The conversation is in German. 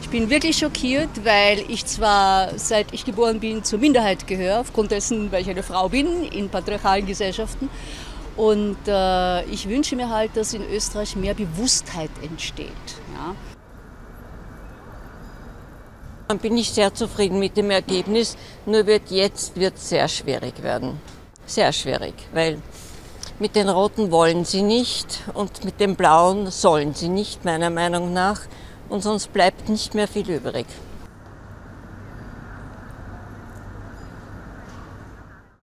Ich bin wirklich schockiert, weil ich zwar seit ich geboren bin zur Minderheit gehöre, aufgrund dessen, weil ich eine Frau bin in patriarchalen Gesellschaften. Und ich wünsche mir halt, dass in Österreich mehr Bewusstheit entsteht. Ja. Dann bin ich sehr zufrieden mit dem Ergebnis, nur wird es sehr schwierig werden. Sehr schwierig, weil mit den Roten wollen sie nicht und mit den Blauen sollen sie nicht, meiner Meinung nach. Und sonst bleibt nicht mehr viel übrig.